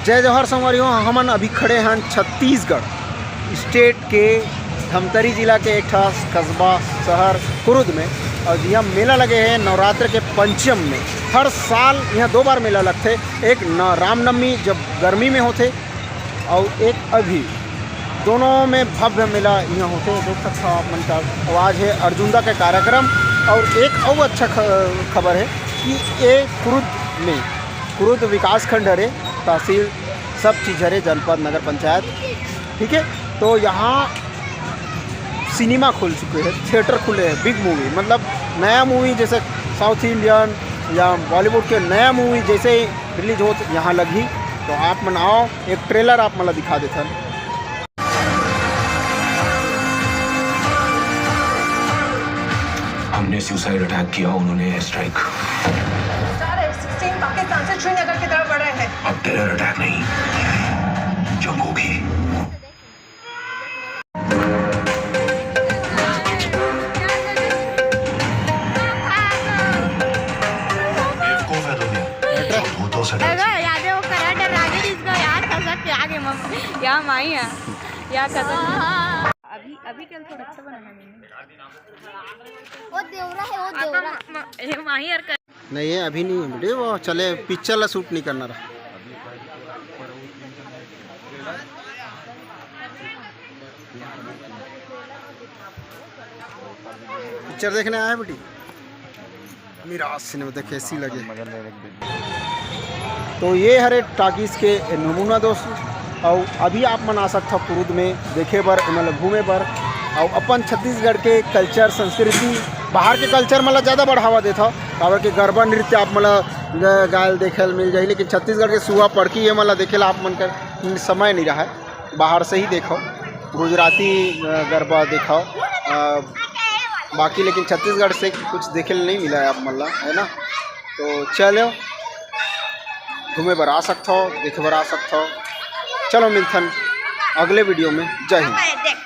जय जवाहर संगवारियों, हमन अभी खड़े हैं छत्तीसगढ़ स्टेट के धमतरी जिला के एक कस्बा शहर कुरुद में। और यहाँ मेला लगे हैं नवरात्र के पंचम में। हर साल यहाँ 2 बार मेला लगते, एक रामनवमी जब गर्मी में होते और एक अभी, दोनों में भव्य मेला यहाँ होते। देख सकते हो आप मन का आवाज़ है अर्जुनदा का कार्यक्रम। और एक और अच्छा खबर है कि ये कुरुद विकास खंड है, तहसील सब चीज़ है, जनपद नगर पंचायत, ठीक है। तो यहाँ सिनेमा खुल चुके हैं, थिएटर खुले हैं, बिग मूवी मतलब नया मूवी जैसे साउथ इंडियन या बॉलीवुड के नया मूवी जैसे रिलीज हो यहाँ लगी। तो आप मन आओ, एक ट्रेलर आप मतलब दिखा देते हैं। हमने सुसाइड अटैक किया, उन्होंने एयर स्ट्राइक। पाकिस्तान से श्रीनगर की तरफ बढ़ रहे हैं। अब टेरर अटैक नहीं, जंग होगी। बेवकूफ है दुनिया, से यादें वो कराटे रागे जिसको याद कर सकते आगे मम्मी या माई है या कदम। अभी कल थोड़ा अच्छा बनाना मैंने। वो देवरा है, वो देवरा ये माही और नहीं है, अभी नहीं है बेटे, वो चले पिक्चर ला शूट नहीं करना रहा। पिक्चर देखने आया बेटी, मिराज सिनेमा देखे कैसी लगे। तो ये हरे टाकीस के नमूना दोस्त। और अभी आप मन आ सकते हो कुरुद में देखे बर, मतलब घूमे बर। और अपन छत्तीसगढ़ के कल्चर संस्कृति बाहर के कल्चर मतलब ज़्यादा बढ़ावा देता, काबर के गरबा नृत्य आप मतलब गायल देखे मिल जाए, लेकिन छत्तीसगढ़ के सुहा पड़की ये मतलब देखे आप मन कर समय नहीं रहा है। बाहर से ही देखो, गुजराती गरबा देखो, बाकी लेकिन छत्तीसगढ़ से कुछ देखे नहीं मिला है आप मतलब, है ना। तो चलो घूमे बर आ सकते हो, देखे बर आ सकते हो। चलो मिलथन अगले वीडियो में। जय हिंद।